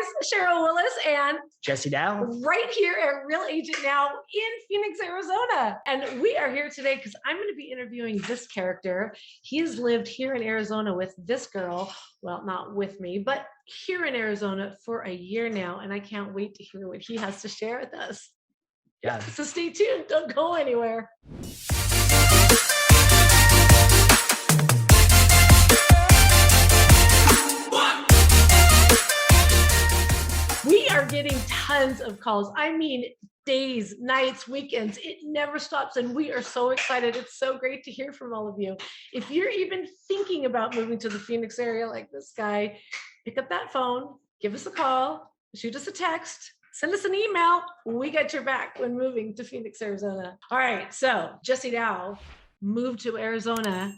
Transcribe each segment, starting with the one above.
guys, Sheryl, Willis, and Jesse Dow. right here at Real Agent Now in Phoenix, Arizona. And we are here today because I'm going to be interviewing this character. He has lived here in Arizona with this girl. Well, not with me, but here in Arizona for a year now. And I can't wait to hear what he has to share with us. Yeah. So stay tuned. Don't go anywhere. We are getting tons of calls. I mean, days, nights, weekends. It never stops. And we are so excited. It's so great to hear from all of you. If you're even thinking about moving to the Phoenix area like this guy, pick up that phone, give us a call, shoot us a text, send us an email. We got your back when moving to Phoenix, Arizona. All right. So Jesse Dow moved to Arizona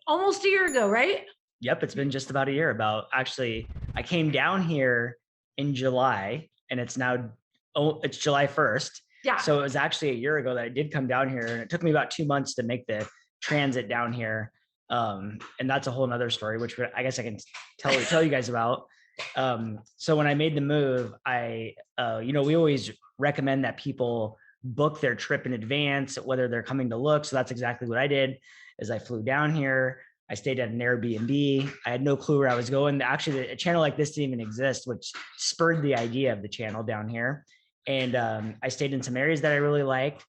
almost a year ago, right? Yep. It's been just about a year. Actually, I came down here in July and it's July 1st. Yeah. So it was actually a year ago that I did come down here, and it took me about 2 months to make the transit down here. And that's a whole nother story, which I guess I can tell you guys about. So when I made the move, we always recommend that people book their trip in advance, whether they're coming to look. So that's exactly what I did. Is I flew down here. I stayed at an Airbnb. I had no clue where I was going. Actually, a channel like this didn't even exist, which spurred the idea of the channel down here. And I stayed in some areas that I really liked.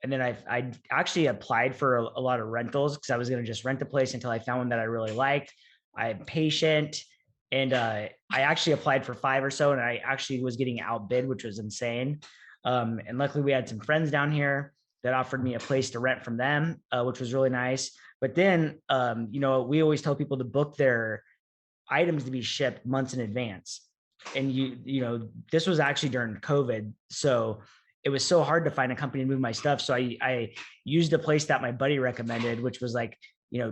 And then I actually applied for a lot of rentals because I was going to just rent a place until I found one that I really liked. I'm patient. And I actually applied for 5 or so, and I actually was getting outbid, which was insane. And luckily we had some friends down here that offered me a place to rent from them, which was really nice. But then, we always tell people to book their items to be shipped months in advance. And this was actually during COVID. So it was so hard to find a company to move my stuff. So I used a place that my buddy recommended, which was like,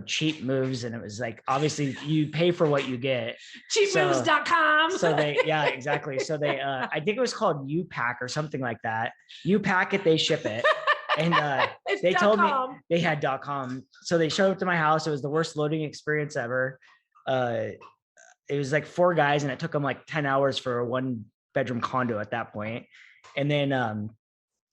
cheap moves. And it was like, obviously you pay for what you get. Cheapmoves.com. So yeah, exactly. So I think it was called UPack or something like that. You pack it, they ship it. And they told me they had .com. So they showed up to my house. It was the worst loading experience ever. It was like 4 guys, and it took them like 10 hours for a 1-bedroom condo at that point. And then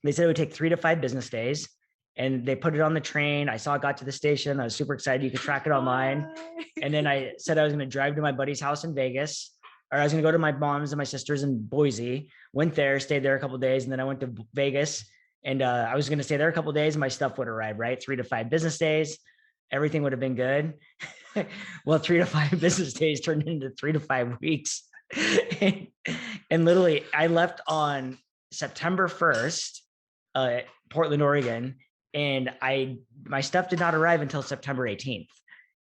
they said it would take 3 to 5 business days. And they put it on the train. I saw it got to the station. I was super excited. You could track it online. And then I said I was going to drive to my buddy's house in Vegas, or I was going to go to my mom's and my sister's in Boise. Went there, stayed there a couple of days, and then I went to Vegas. And I was going to stay there a couple of days, and my stuff would arrive, right? 3 to 5 business days. Everything would have been good. Well, 3 to 5 business days turned into 3 to 5 weeks. And literally, I left on September 1st, Portland, Oregon. And my stuff did not arrive until September 18th.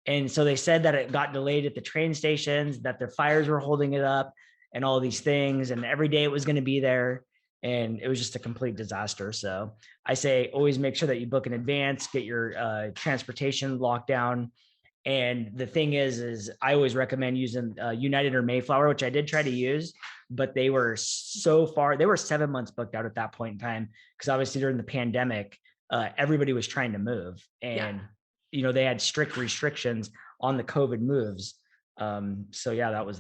And so they said that it got delayed at the train stations, that the fires were holding it up and all these things. And every day it was going to be there. And it was just a complete disaster. So I say, always make sure that you book in advance, get your transportation locked down. And the thing is I always recommend using United or Mayflower, which I did try to use, but they were so far, they were 7 months booked out at that point in time. Because obviously during the pandemic, everybody was trying to move, and they had strict restrictions on the COVID moves. So yeah, that was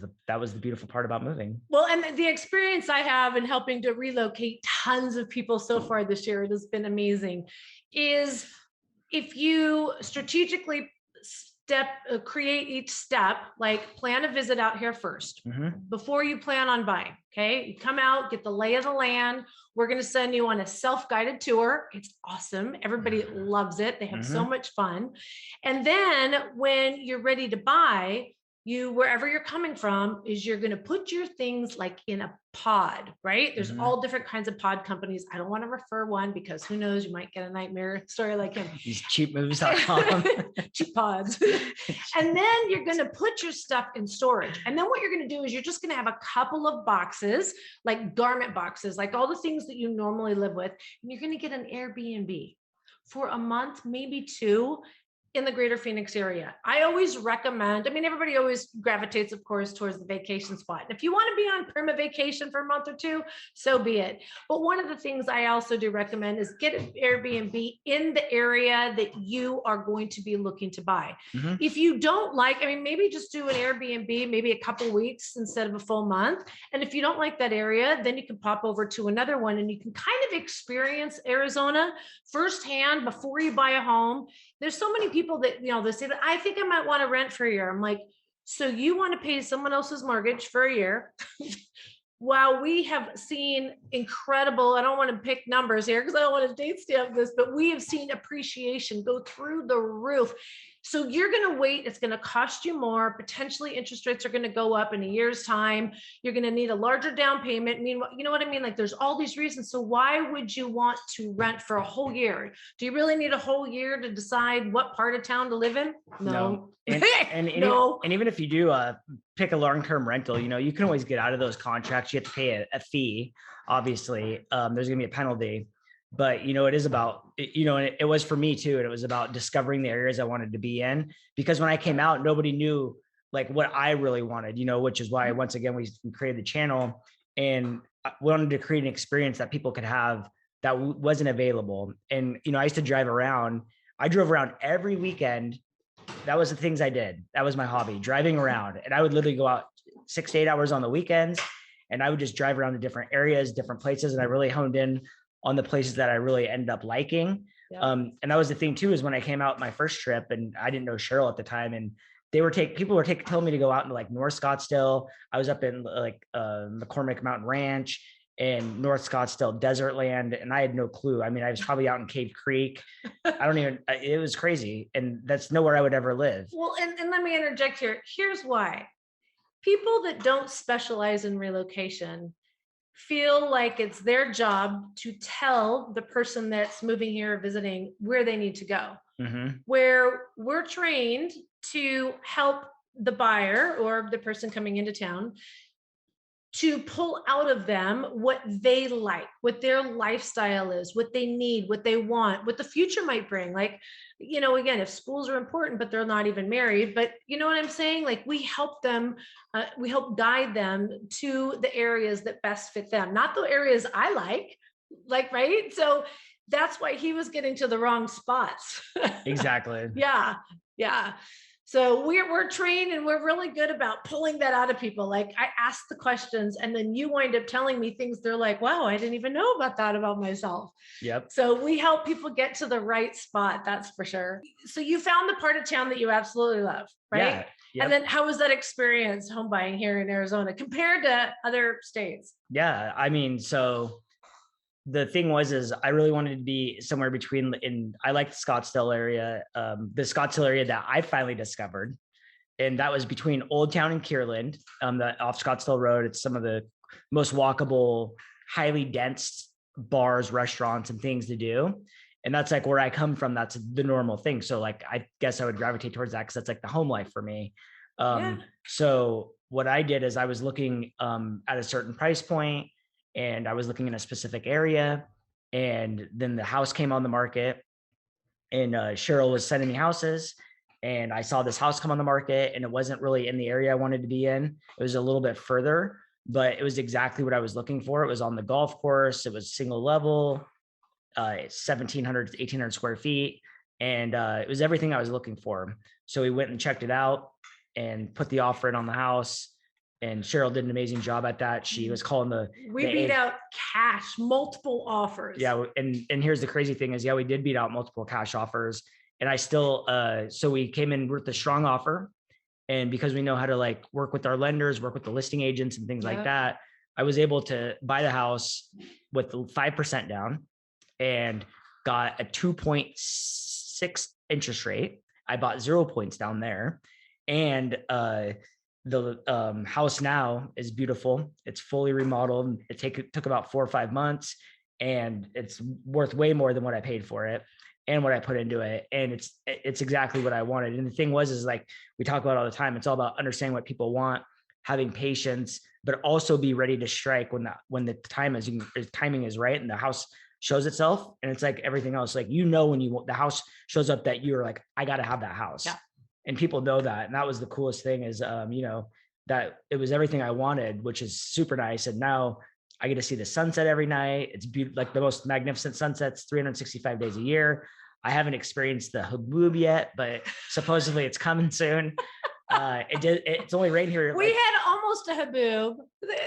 the beautiful part about moving. Well, and the experience I have in helping to relocate tons of people so far this year, it has been amazing, is if you strategically create each step, like plan a visit out here first before you plan on buying. Okay. You come out, get the lay of the land. We're going to send you on a self-guided tour. It's awesome. Everybody loves it. They have so much fun. And then when you're ready to buy, wherever you're coming from, is you're going to put your things like in a pod, right? There's all different kinds of pod companies. I don't want to refer one because who knows, you might get a nightmare story like him. These cheapmoves.com. Cheap pods. And then you're going to put your stuff in storage. And then what you're going to do is you're just going to have a couple of boxes, like garment boxes, like all the things that you normally live with. And you're going to get an Airbnb for a month, maybe 2. in the greater Phoenix area. I always recommend, I mean, everybody always gravitates, of course, towards the vacation spot. And if you want to be on perma vacation for a month or two, so be it. But one of the things I also do recommend is get an Airbnb in the area that you are going to be looking to buy. Mm-hmm. If you don't like, I mean, maybe just do an Airbnb, maybe a couple weeks instead of a full month. And if you don't like that area, then you can pop over to another one and you can kind of experience Arizona firsthand before you buy a home. There's so many people that, they say that I think I might want to rent for a year. I'm like, so you want to pay someone else's mortgage for a year? While we have seen incredible, I don't want to pick numbers here because I don't want to date stamp this, but we have seen appreciation go through the roof. So you're going to wait. It's going to cost you more. Potentially interest rates are going to go up in a year's time. You're going to need a larger down payment. Meanwhile, you know what I mean? Like there's all these reasons. So why would you want to rent for a whole year? Do you really need a whole year to decide what part of town to live in? No. No. And even if you do pick a long-term rental, you can always get out of those contracts. You have to pay a fee. Obviously, there's going to be a penalty. But, it is about, and it was for me too. And it was about discovering the areas I wanted to be in, because when I came out, nobody knew like what I really wanted, which is why, once again, we created the channel and wanted to create an experience that people could have that wasn't available. And, I used to drive around. I drove around every weekend. That was the things I did. That was my hobby, driving around. And I would literally go out 6 to 8 hours on the weekends. And I would just drive around to different areas, different places. And I really honed in on the places that I really ended up liking. Yep. And that was the thing too, is when I came out my first trip and I didn't know Sheryl at the time, and people were telling me to go out into like North Scottsdale. I was up in like McCormick Mountain Ranch and North Scottsdale Desert Land. And I had no clue. I mean, I was probably out in Cave Creek. It was crazy. And that's nowhere I would ever live. Well, and let me interject here. Here's why. People that don't specialize in relocation feel like it's their job to tell the person that's moving here or visiting where they need to go. Mm-hmm. Where we're trained to help the buyer or the person coming into town to pull out of them what they like, what their lifestyle is, what they need, what they want, what the future might bring. Like, again, if schools are important, but they're not even married, but you know what I'm saying? Like we help them, we help guide them to the areas that best fit them, not the areas I like, right? So that's why he was getting to the wrong spots. Exactly. Yeah. So we're trained and we're really good about pulling that out of people. Like I ask the questions and then you wind up telling me things they're like, wow, I didn't even know about that about myself. Yep. So we help people get to the right spot. That's for sure. So you found the part of town that you absolutely love, right? Yeah. Yep. And then how was that experience home buying here in Arizona compared to other states? Yeah. I mean, so the thing is I really wanted to be somewhere between, I like the Scottsdale area, that I finally discovered. And that was between Old Town and Kierland, off Scottsdale Road. It's some of the most walkable, highly dense bars, restaurants, and things to do. And that's like where I come from. That's the normal thing. So like, I guess I would gravitate towards that because that's like the home life for me. So what I did is I was looking at a certain price point, and I was looking in a specific area, and then the house came on the market, and Sheryl was sending me houses, and I saw this house come on the market, and it wasn't really in the area I wanted to be in. It was a little bit further, but it was exactly what I was looking for. It was on the golf course. It was single level, 1,700 to 1,800 square feet. And it was everything I was looking for. So we went and checked it out and put the offer in on the house. And Sheryl did an amazing job at that. She was calling we beat out cash, multiple offers. Yeah. And here's the crazy thing is, we did beat out multiple cash offers. And I still, so we came in with a strong offer. And because we know how to like work with our lenders, work with the listing agents and things like that, I was able to buy the house with 5% down and got a 2.6 interest rate. I bought 0 points down there. And the house now is beautiful. It's fully remodeled. It took about 4 or 5 months, and it's worth way more than what I paid for it and what I put into it. And it's exactly what I wanted. And the thing is like we talk about all the time, it's all about understanding what people want, having patience, but also be ready to strike when the timing is right and the house shows itself. And it's like everything else, like, when the house shows up that you're like, I got to have that house. Yeah. And people know that. And that was the coolest thing is, that it was everything I wanted, which is super nice. And now I get to see the sunset every night. It's like the most magnificent sunsets, 365 days a year. I haven't experienced the haboob yet, but supposedly it's coming soon. It's only rained here. We had almost a haboob.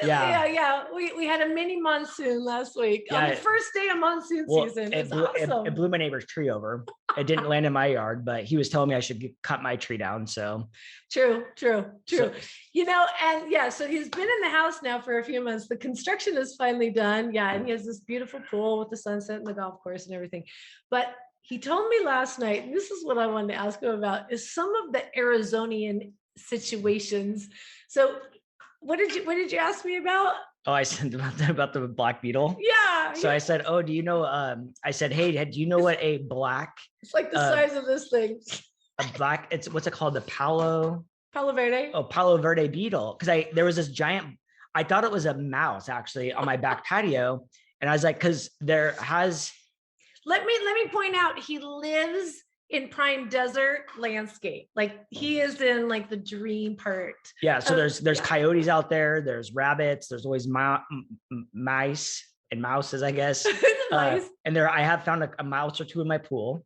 Yeah. We had a mini monsoon last week on the first day of monsoon season. It blew my neighbor's tree over. It didn't land in my yard, but he was telling me I should cut my tree down. So true. So he's been in the house now for a few months. The construction is finally done. Yeah. And he has this beautiful pool with the sunset and the golf course and everything. But he told me last night, and this is what I wanted to ask him about, is some of the Arizonian situations. So what did you ask me about? Oh, I said about the black beetle. Yeah. So I said, oh, do you know, I said, hey, do you know what a black? It's like the size of this thing. A black, what's it called? The Palo Verde. Oh, Palo Verde beetle. Because there was this giant, I thought it was a mouse actually on my back patio. And I was like, because let me point out, he lives in prime desert landscape. Like he is in like the dream part. Yeah. So there's coyotes out there. There's rabbits. There's always mice and mouses, I guess. Nice. And I have found a mouse or two in my pool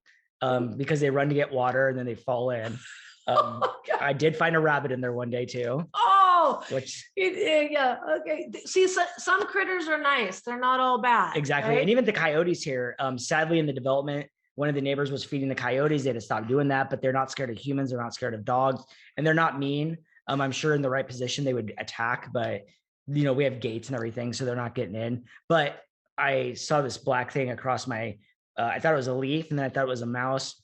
because they run to get water and then they fall in. I did find a rabbit in there one day too. Oh, yeah. Okay. See, some critters are nice. They're not all bad. Exactly. Right? And even the coyotes here, sadly in the development, one of the neighbors was feeding the coyotes. They had to stop doing that, but they're not scared of humans. They're not scared of dogs, and they're not mean. I'm sure in the right position, they would attack, but we have gates and everything, so they're not getting in. But I saw this black thing across I thought it was a leaf, and then I thought it was a mouse.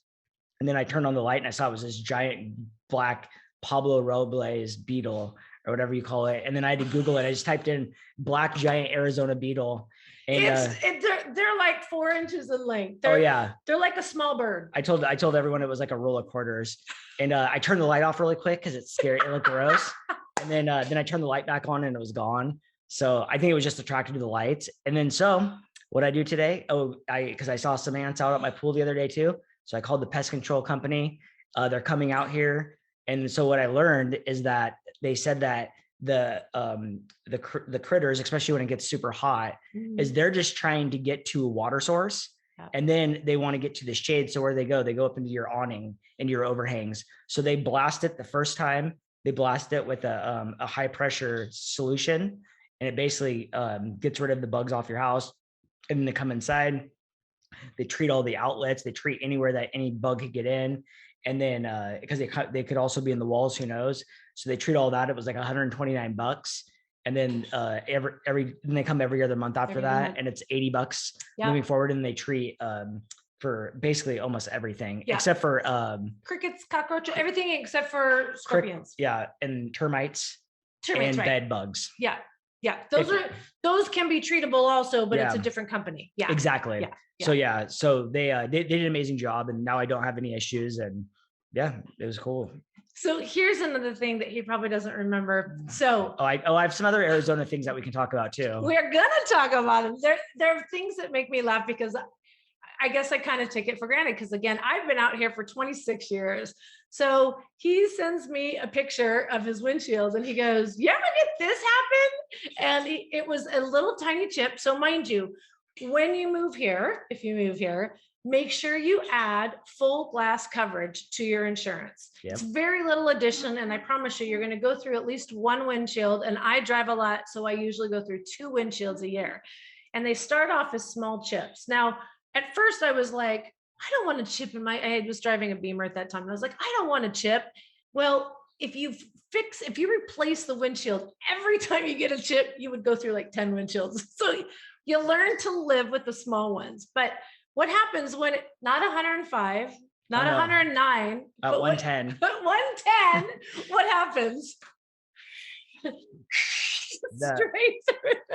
And then I turned on the light and I saw it was this giant black Pablo Robles beetle or whatever you call it. And then I had to Google it. I just typed in black giant Arizona beetle. And they're like 4 inches in length. They're like a small bird. I told everyone it was like a roll of quarters. And I turned the light off really quick because it's scary. It looked gross. And then I turned the light back on and it was gone. So I think it was just attracted to the lights. And then what I do today, because I saw some ants out at my pool the other day too. So I called the pest control company. They're coming out here. And so what I learned is that they said that the critters, especially when it gets super hot, is they're just trying to get to a water source. Yeah. And then they want to get to the shade. So where they go up into your awning and your overhangs. So they blast it the first time. They blast it with a high pressure solution. And it basically gets rid of the bugs off your house. And then they come inside. They treat all the outlets. They treat anywhere that any bug could get in. And then because they could also be in the walls, who knows? So they treat all that. It was like $129. And then they come every other month after that. And it's $80 moving forward. And they treat for basically almost everything except for crickets, cockroaches, everything except for scorpions. And termites and bed bugs. Yeah. Those can be treatable also, but it's a different company. Yeah. Exactly. Yeah. So they did an amazing job, and now I don't have any issues, and it was cool. So here's another thing that he probably doesn't remember. So I have some other Arizona things that we can talk about too. We're gonna talk about them. There are things that make me laugh because I guess I kind of take it for granted because again, I've been out here for 26 years. So he sends me a picture of his windshield and he goes, "You ever get this happen?" And it was a little tiny chip. So mind you, when you move here, if you move here, make sure you add full glass coverage to your insurance. Yep. It's very little addition. And I promise you're going to go through at least one windshield. And I drive a lot. So I usually go through 2 windshields a year. And they start off as small chips. Now, at first I was like, I don't want a chip in I was driving a Beamer at that time. And I was like, I don't want a chip. Well, if you replace the windshield, every time you get a chip, you would go through like 10 windshields. So you learn to live with the small ones. But what happens when not 105, not 109, but 110? But 110, what happens?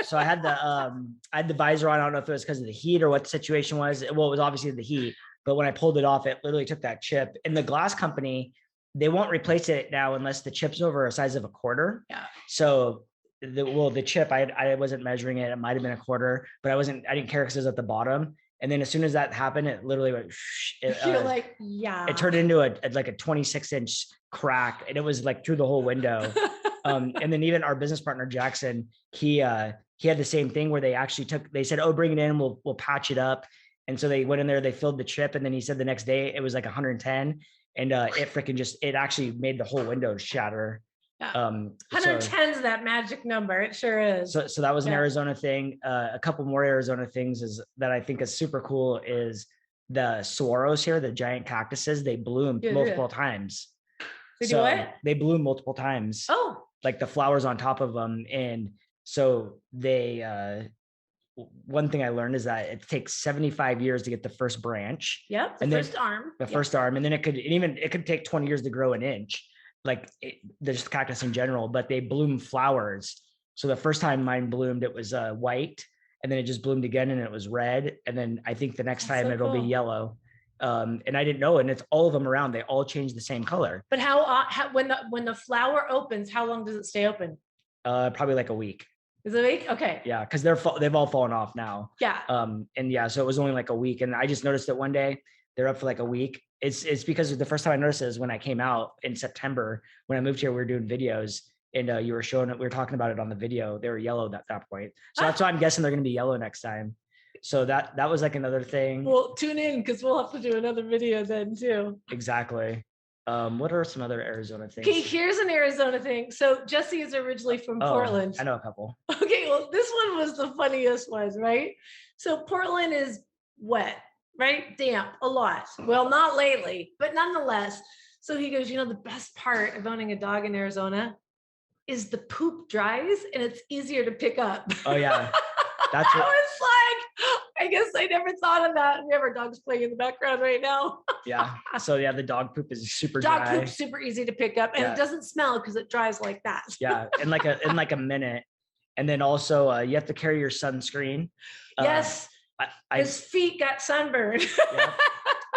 So I had the visor on. I don't know if it was because of the heat or what the situation was. Well, it was obviously the heat, but when I pulled it off, it literally took that chip. And the glass company, they won't replace it now unless the chip's over a size of a quarter. Yeah. So the chip, I wasn't measuring it. It might've been a quarter, but I didn't care because it was at the bottom. And then as soon as that happened, it literally went, You're like, yeah. It turned into like a 26-inch crack, and it was like through the whole window. And then even our business partner, Jackson, he had the same thing where they said, oh, bring it in, we'll patch it up. And so they went in there, they filled the chip. And then he said the next day it was like 110, and it actually made the whole window shatter. Yeah. 110 is that magic number. It sure is. So that was an Arizona thing. A couple more Arizona things is that I think is super cool is the saguaros here, the giant cactuses. They bloom multiple times. They do what? They bloom multiple times. Oh, like the flowers on top of them. And so one thing I learned is that it takes 75 years to get the first branch. Yep. First arm. And then it could take 20 years to grow an inch. Like there's cactus in general, but they bloom flowers. So the first time mine bloomed, it was white, and then it just bloomed again and it was red. And then I think the next time it'll be yellow. And I didn't know, and it's all of them around. They all change the same color. But how when the flower opens, how long does it stay open? Probably like a week. Is it a week? Okay. Yeah, because they've all fallen off now. Yeah. And yeah, so it was only like a week, and I just noticed it one day. They're up for like a week. It's because the first time I noticed it is when I came out in September. When I moved here, we were doing videos, and you were showing it. We were talking about it on the video. They were yellow at that point, so that's why I'm guessing they're going to be yellow next time. So that was like another thing. Well, tune in because we'll have to do another video then too. Exactly. What are some other Arizona things? Okay, here's an Arizona thing. So Jesse is originally from Portland. I know a couple. Okay, well, this one was the funniest one, right? So Portland is wet, right? Damp a lot. Well, not lately, but nonetheless. So he goes, the best part of owning a dog in Arizona is the poop dries and it's easier to pick up. Oh yeah. That's what... I was like, I guess I never thought of that. We have our dogs playing in the background right now. Yeah. So yeah, the dog poop is super dry. Dog poop super easy to pick up, and it doesn't smell because it dries like that. Yeah, in like a minute. And then also you have to carry your sunscreen. Yes. His feet got sunburned. Yeah.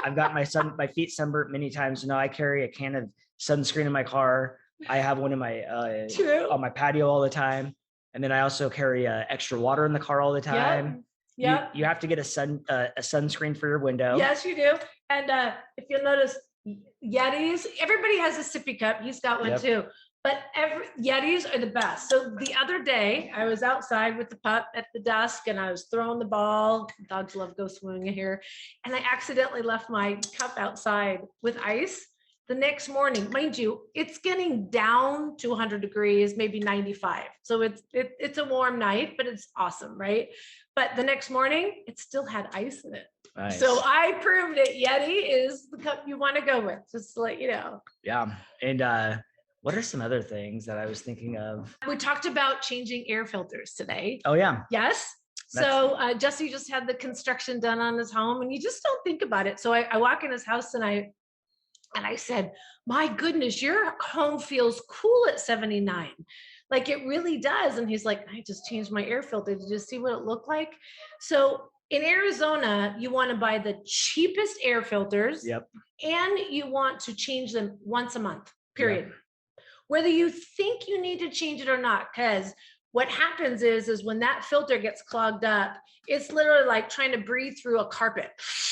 I've got my feet sunburned many times. I carry a can of sunscreen in my car. I have one in my on my patio all the time. And then I also carry extra water in the car all the time. Yeah. You have to get a sunscreen for your window. Yes, you do. And if you'll notice, Yetis, everybody has a sippy cup. He's got one too. But Yetis are the best. So the other day, I was outside with the pup at the dusk, and I was throwing the ball. Dogs love go swimming here. And I accidentally left my cup outside with ice. The next morning, mind you, it's getting down to 100 degrees, maybe 95. So it's a warm night, but it's awesome, right? But the next morning, it still had ice in it. Nice. So I proved it. Yeti is the cup you want to go with, just to let you know. Yeah. And what are some other things that I was thinking of? We talked about changing air filters today. Oh, yeah. Yes. So Jesse just had the construction done on his home, and you just don't think about it. So I walk in his house and I said, my goodness, your home feels cool at 79. Like it really does. And he's like, I just changed my air filter. Did you see what it looked like? So in Arizona, you want to buy the cheapest air filters. Yep. And you want to change them once a month, period. Yep. Whether you think you need to change it or not, because what happens is when that filter gets clogged up, it's literally like trying to breathe through a carpet.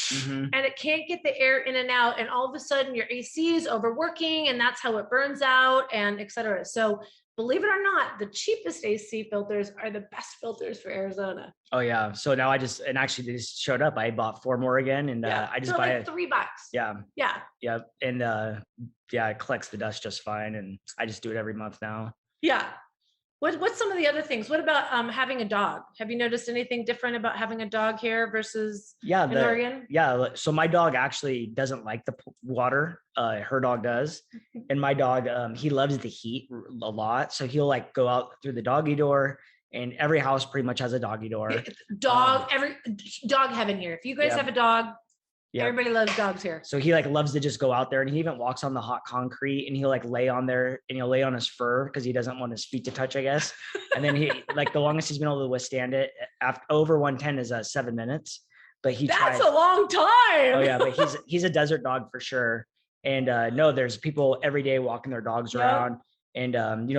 Mm-hmm. And it can't get the air in and out. And all of a sudden your AC is overworking, and that's how it burns out, and et cetera. So believe it or not, the cheapest AC filters are the best filters for Arizona. Oh yeah. So now actually they just showed up. I bought 4 more again, and I just buy like $3. Yeah. Yeah. Yeah. And it collects the dust just fine. And I just do it every month now. Yeah. What's some of the other things? What about having a dog? Have you noticed anything different about having a dog here versus in Oregon? Yeah. So my dog actually doesn't like the water. Her dog does. And my dog, he loves the heat a lot. So he'll like go out through the doggy door, and every house pretty much has a doggy door. Every dog heaven here. If you guys have a dog, everybody loves dogs here. So he like loves to just go out there, and he even walks on the hot concrete, and he'll like lay on there, and he'll lay on his fur because he doesn't want his feet to touch, I guess. And then he like the longest he's been able to withstand it over 110 is 7 minutes. But that's a long time. Oh yeah, but he's a desert dog for sure. And no, there's people every day walking their dogs around. And,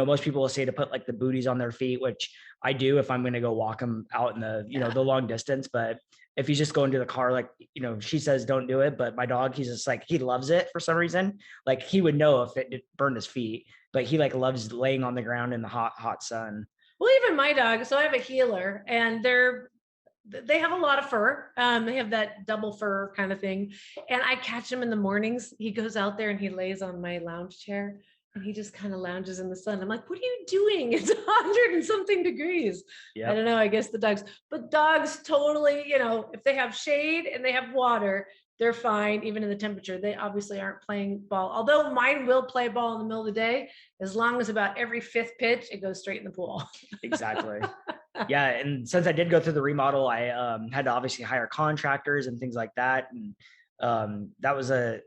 most people will say to put like the booties on their feet, which I do if I'm going to go walk them out in the, the long distance. But if he's just going to the car, like, she says, don't do it. But my dog, he's just like, he loves it for some reason. Like he would know if it burned his feet, but he like loves laying on the ground in the hot sun. Well, even my dog, so I have a healer and they have a lot of fur. They have that double fur kind of thing. And I catch him in the mornings. He goes out there and he lays on my lounge chair and he just kind of lounges in the sun. I'm like, what are you doing? It's 100 and something degrees. Yep. I don't know. I guess the dogs, but dogs totally, if they have shade and they have water, they're fine, even in the temperature. They obviously aren't playing ball. Although mine will play ball in the middle of the day, as long as about every fifth pitch, it goes straight in the pool. Exactly. Yeah. And since I did go through the remodel, I had to obviously hire contractors and things like that. And that was the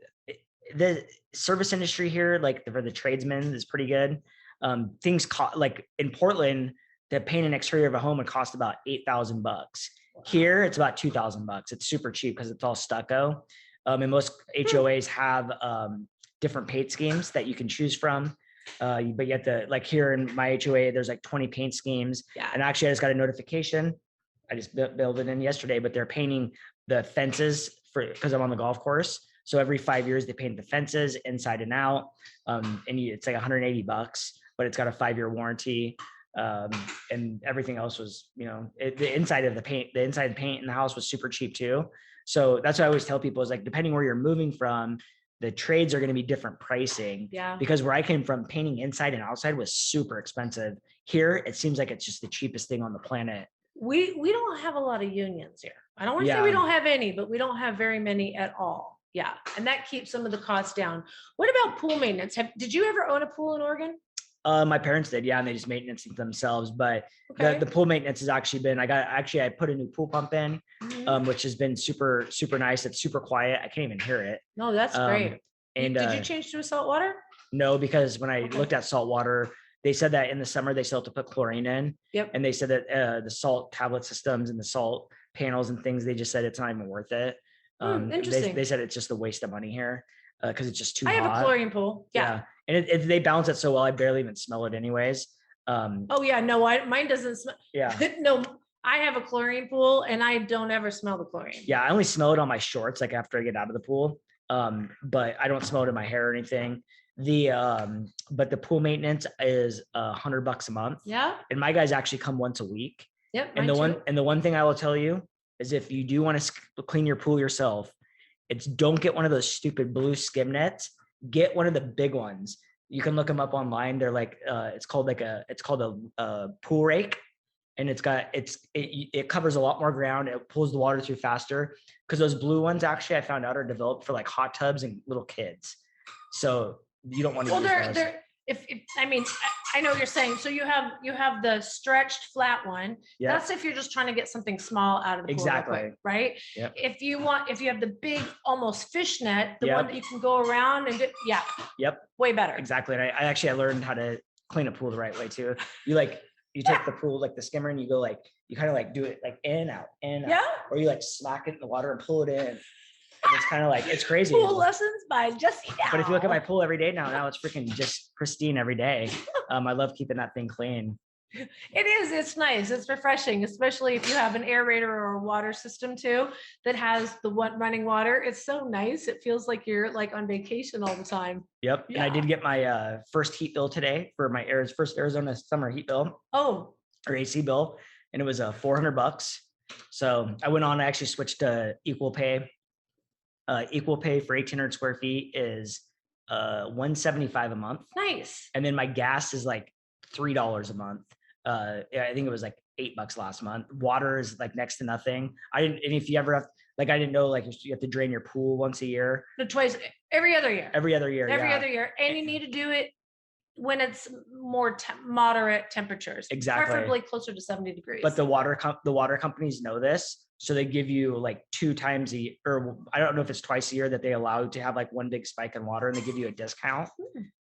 service industry here, like for the tradesmen, is pretty good. Things like in Portland, to paint an exterior of a home would cost about $8,000. Here, it's about $2,000. It's super cheap because it's all stucco. And most HOAs have different paint schemes that you can choose from. But you have to, like here in my HOA, there's like 20 paint schemes. Yeah. And actually I just got a notification. I just built it in yesterday, but they're painting the fences because I'm on the golf course. So every 5 years they paint the fences inside and out. And it's like $180, but it's got a 5-year warranty. And everything else was, the inside of the paint in the house was super cheap too. So that's what I always tell people is like, depending where you're moving from, the trades are going to be different pricing. Yeah. Because where I came from, painting inside and outside was super expensive. Here, it seems like it's just the cheapest thing on the planet. We don't have a lot of unions here. I don't want to say we don't have any, but we don't have very many at all. Yeah. And that keeps some of the costs down. What about pool maintenance? Did you ever own a pool in Oregon? My parents did, yeah, and they just maintenance it themselves. But the pool maintenance has actually been, I put a new pool pump in, which has been super, super nice. It's super quiet. I can't even hear it. No, that's great. And did you change to a salt water? No, because when I looked at salt water, they said that in the summer they still have to put chlorine in. Yep. And they said that the salt tablet systems and the salt panels and things, they just said it's not even worth it. Interesting. They said it's just a waste of money here because it's just too hot. I have a chlorine pool. Yeah. And they balance it so well. I barely even smell it anyways. Oh yeah, no, mine doesn't smell. Yeah. No, I have a chlorine pool and I don't ever smell the chlorine. Yeah, I only smell it on my shorts, like after I get out of the pool. But I don't smell it in my hair or anything. But the pool maintenance is $100 a month. Yeah. And my guys actually come once a week. Yep. And the one thing I will tell you is if you do want to clean your pool yourself, don't get one of those stupid blue skim nets. Get one of the big ones. You can look them up online. They're like, it's called a pool rake. And it covers a lot more ground. It pulls the water through faster because those blue ones actually I found out are developed for like hot tubs and little kids. So you don't want to use those. I know what you're saying. So you have the stretched flat one. Yep. That's if you're just trying to get something small out of the pool. Exactly. Quick, right. Yep. If you have the big, almost fishnet, the one that you can go around and Yep. Way better. Exactly. And I learned how to clean a pool the right way too. You take the pool, like the skimmer, and you go you kind of like do it like in, out, in, out. Or you like smack it in the water and pull it in. And it's kind of like, it's crazy. Pool lessons by Jesse Dow. But if you look at my pool every day now it's freaking just pristine every day. I love keeping that thing clean. It is. It's nice. It's refreshing, especially if you have an aerator or a water system too that has the running water. It's so nice. It feels like you're like on vacation all the time. Yep. Yeah. And I did get my first heat bill today for my first Arizona summer heat bill. Oh. Or AC bill, and it was $400. So I went on. I actually switched to equal pay. Equal pay for 1,800 square feet is $175 a month. Nice. And then my gas is like $3 a month. I think it was like $8 last month. Water is like next to nothing. And if you ever have, I didn't know, you have to drain your pool once a year. No, twice, every other year. Every other year. And you need to do it when it's more moderate temperatures. Exactly. Preferably closer to 70 degrees. But the water companies know this. So they give you like 2 times or I don't know if it's twice a year that they allow you to have like one big spike in water and they give you a discount.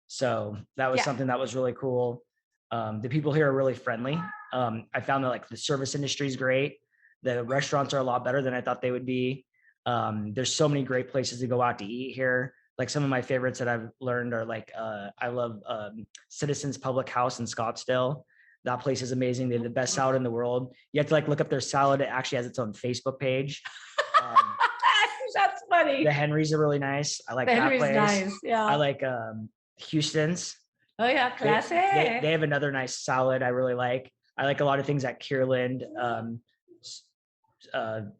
So that was something that was really cool. The people here are really friendly. I found that like the service industry is great. The restaurants are a lot better than I thought they would be. There's so many great places to go out to eat here. like some of my favorites that I've learned are like, I love Citizens Public House in Scottsdale. That place is amazing. They have the best salad in the world. You have to like look up their salad. It actually has its own Facebook page. That's funny. The Henry's are really nice. I like The that Henry's place. nice. Yeah. I like Houston's. Oh yeah, classy. They have another nice salad I really like. I like a lot of things at Kierland.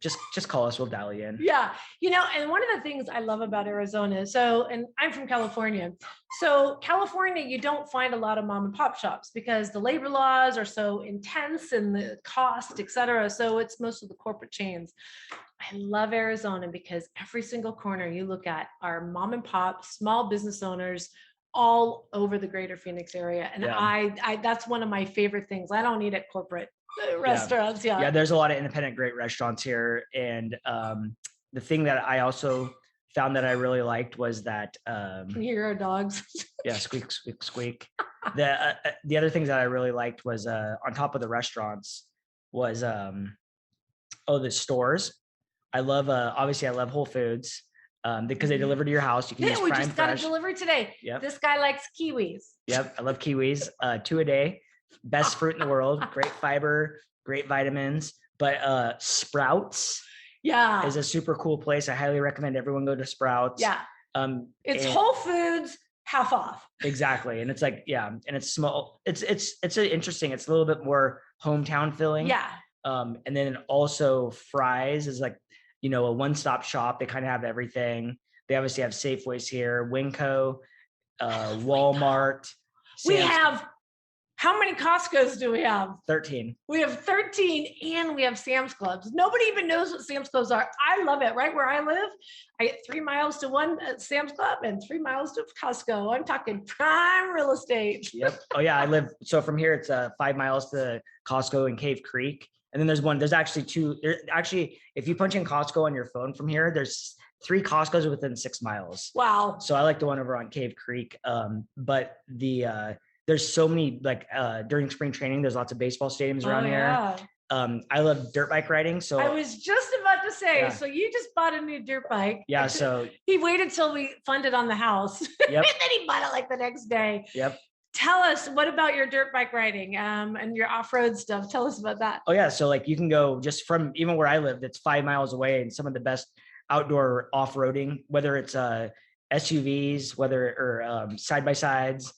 Just call us, we'll dial you in. Yeah. And one of the things I love about Arizona, and I'm from California. So California, you don't find a lot of mom and pop shops because the labor laws are so intense and the cost, et cetera. So it's most of the corporate chains. I love Arizona because every single corner you look at are mom and pop, small business owners all over the greater Phoenix area. And I that's one of my favorite things. I don't eat at corporate restaurants. Yeah. There's a lot of independent great restaurants here. And the thing that I also found that I really liked was that can you hear our dogs? Yeah, squeak, squeak, squeak. The other things that I really liked was on top of the restaurants was the stores. I love obviously I love Whole Foods because they deliver to your house. You can use we Prime just got Fresh. a delivery today. Yep. This guy likes kiwis. Yep, I love kiwis. 2 a day, best fruit in the world. Great fiber, great vitamins. But Sprouts, is a super cool place. I highly recommend everyone go to Sprouts. Yeah, it's Whole Foods half off. Exactly, and it's like and it's small. It's interesting. It's a little bit more hometown feeling. Yeah. And then also Fry's is like, a one-stop shop. They kind of have everything. They obviously have Safeways here, Winco, Walmart. We have, how many Costco's do we have? 13. We have 13 and we have Sam's Clubs. Nobody even knows what Sam's Clubs are. I love it. Right where I live, I get 3 miles to one Sam's Club and 3 miles to Costco. I'm talking prime real estate. Yep. Oh yeah, so from here, it's 5 miles to Costco in Cave Creek. And then there's actually two. If you punch in Costco on your phone from here, there's 3 Costco's within 6 miles. Wow. So I like the one over on Cave Creek. But there's so many, like during spring training, there's lots of baseball stadiums around here. I love dirt bike riding. So I was just about to say, so you just bought a new dirt bike. Yeah. So he waited till we funded on the house. Yep. And then he bought it like the next day. Yep. Tell us, what about your dirt bike riding and your off-road stuff? Tell us about that. Oh yeah. So like you can go just from even where I live, that's 5 miles away, and some of the best outdoor off-roading, whether it's SUVs, or side-by-sides,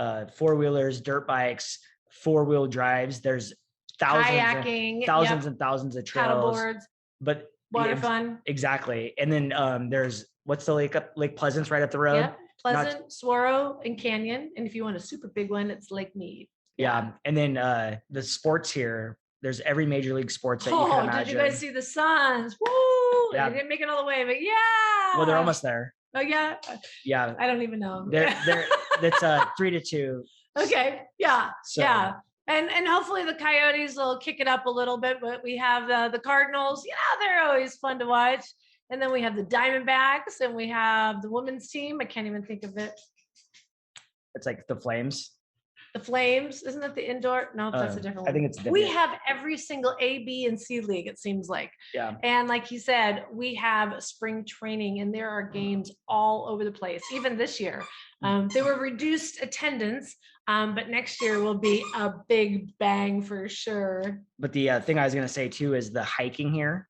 4-wheelers, dirt bikes, 4-wheel drives. There's kayaking, thousands and thousands of trails. Paddleboards, but water fun. Exactly. And then there's what's the Lake Pleasance right up the road. Yeah. Pleasant, Saguaro, and Canyon. And if you want a super big one, it's Lake Mead. Yeah. And then the sports here, there's every major league sports that you can imagine. Did you guys see the Suns? Woo! Yeah. They didn't make it all the way, but yeah. Well, they're almost there. Oh yeah. Yeah. I don't even know. That's 3-2. Okay. Yeah. So, yeah. And hopefully the Coyotes will kick it up a little bit, but we have the Cardinals. They're always fun to watch. And then we have the Diamondbacks, and we have the women's team. I can't even think of it. It's like the Flames. The Flames, isn't that the indoor? No, that's a different one. I think it's different. We have every single A, B, and C league, it seems like. Yeah. And like you said, we have spring training, and there are games all over the place. Even this year, there were reduced attendance, but next year will be a big bang for sure. But the thing I was gonna say too is the hiking here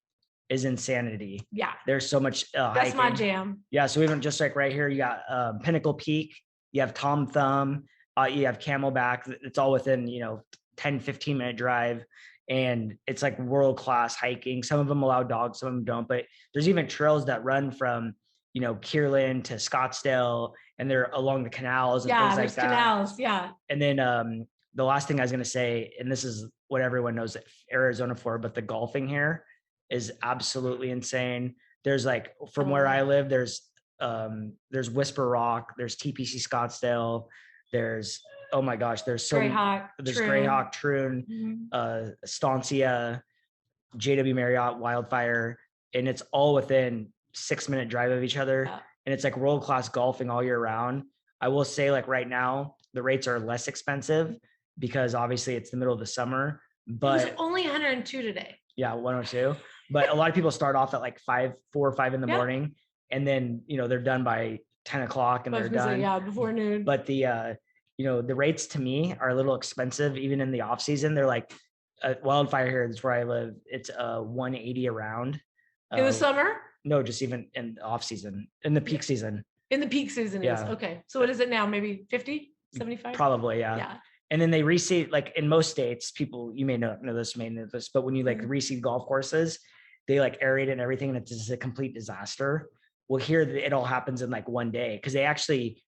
is insanity. Yeah. There's so much That's hiking. my jam. Yeah. So even just like right here, you got Pinnacle Peak, you have Tom Thumb, you have Camelback. It's all within, 10, 15-minute drive. And it's like world-class hiking. Some of them allow dogs, some of them don't. But there's even trails that run from, Kierland to Scottsdale, and they're along the canals and things like that. Canals. Yeah. And then the last thing I was going to say, and this is what everyone knows Arizona for, but the golfing here is absolutely insane. There's like, from where I live, there's Whisper Rock, there's TPC Scottsdale, there's, oh my gosh, there's Greyhawk, Troon, Estancia, JW Marriott, Wildfire, and it's all within 6-minute drive of each other. Yeah. And it's like world-class golfing all year round. I will say, like right now, the rates are less expensive because obviously it's the middle of the summer, but it was only 102 today. Yeah, 102. But a lot of people start off at like 4 or 5 in the morning, and then they're done by 10 o'clock and they're done. Yeah, before noon. But the the rates to me are a little expensive, even in the off season. They're like Wildfire here, that's where I live. It's 180 around. In the summer? No, just even in the off season, in the peak season. In the peak season is okay. So what is it now? Maybe 50, 75? Probably, yeah. Yeah. And then they reseed, like in most states, people, you may know this, but when you like reseed golf courses, they like aerate it and everything, and it's just a complete disaster. Well, here it all happens in like one day, because they actually,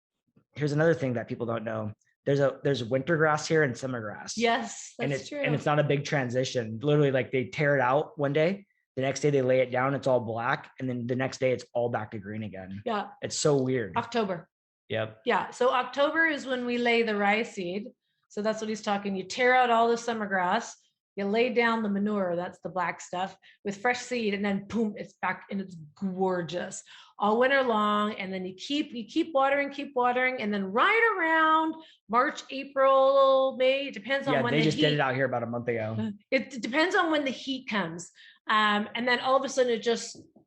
here's another thing that people don't know. There's winter grass here and summer grass. Yes, that's true. And it's not a big transition. Literally, like they tear it out one day, the next day they lay it down, it's all black, and then the next day it's all back to green again. Yeah. It's so weird. October. Yep. Yeah. So October is when we lay the rye seed. So that's what he's talking. You tear out all the summer grass, you lay down the manure, that's the black stuff, with fresh seed, and then boom, it's back and it's gorgeous all winter long. And then you keep watering, and then right around March, April, May, it depends on when they just did it out here about a month ago. It depends on when the heat comes. And then all of a sudden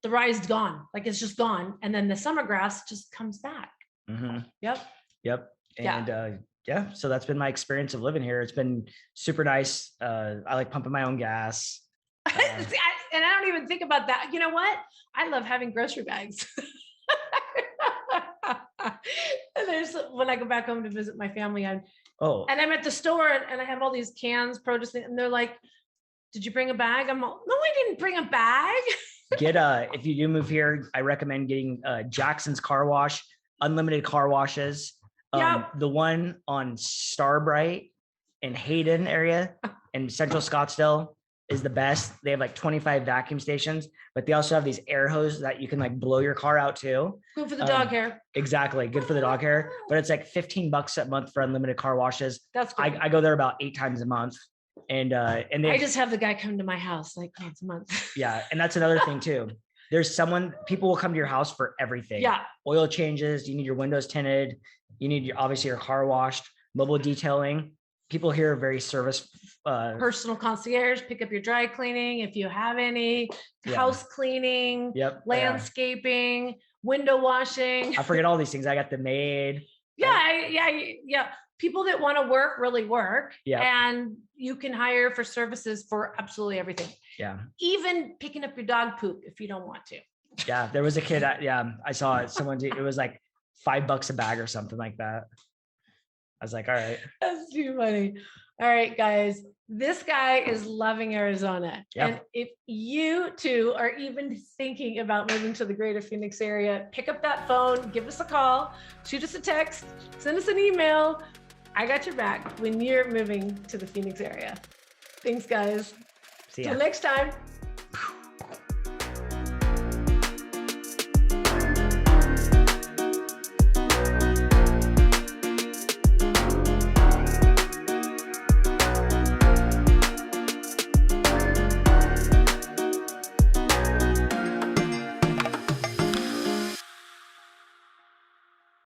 the rye is gone, like it's just gone. And then the summer grass just comes back. Mm-hmm. Yep. And so that's been my experience of living here. It's been super nice. I like pumping my own gas. And I don't even think about that. You know what? I love having grocery bags. And when I go back home to visit my family, and I'm at the store and I have all these cans, produce, and they're like, "Did you bring a bag?" I'm like, "No, I didn't bring a bag." If you do move here, I recommend getting Jackson's Car Wash, unlimited car washes. The one on Starbright in Hayden area in Central Scottsdale is the best. They have like 25 vacuum stations, but they also have these air hoses that you can like blow your car out too. Good for the dog hair. Exactly. Good for the dog hair, but it's like $15 a month for unlimited car washes. That's good. I go there about 8 times a month. And I just have the guy come to my house like once a month. Yeah. And that's another thing too. People will come to your house for everything. Yeah. Oil changes. You need your windows tinted. You need obviously your car washed, mobile detailing. People here are very service. Personal concierge, pick up your dry cleaning if you have any, house cleaning, landscaping, window washing. I forget all these things. I got the maid. Yeah. People that want to work really work. Yeah. And you can hire for services for absolutely everything. Yeah. Even picking up your dog poop if you don't want to. Yeah. There was a kid. I saw someone it was like $5 a bag or something like that. I was like, all right. That's too funny. All right, guys. This guy is loving Arizona. Yep. And if you too are even thinking about moving to the greater Phoenix area, pick up that phone, give us a call, shoot us a text, send us an email. I got your back when you're moving to the Phoenix area. Thanks, guys. See ya. Till next time.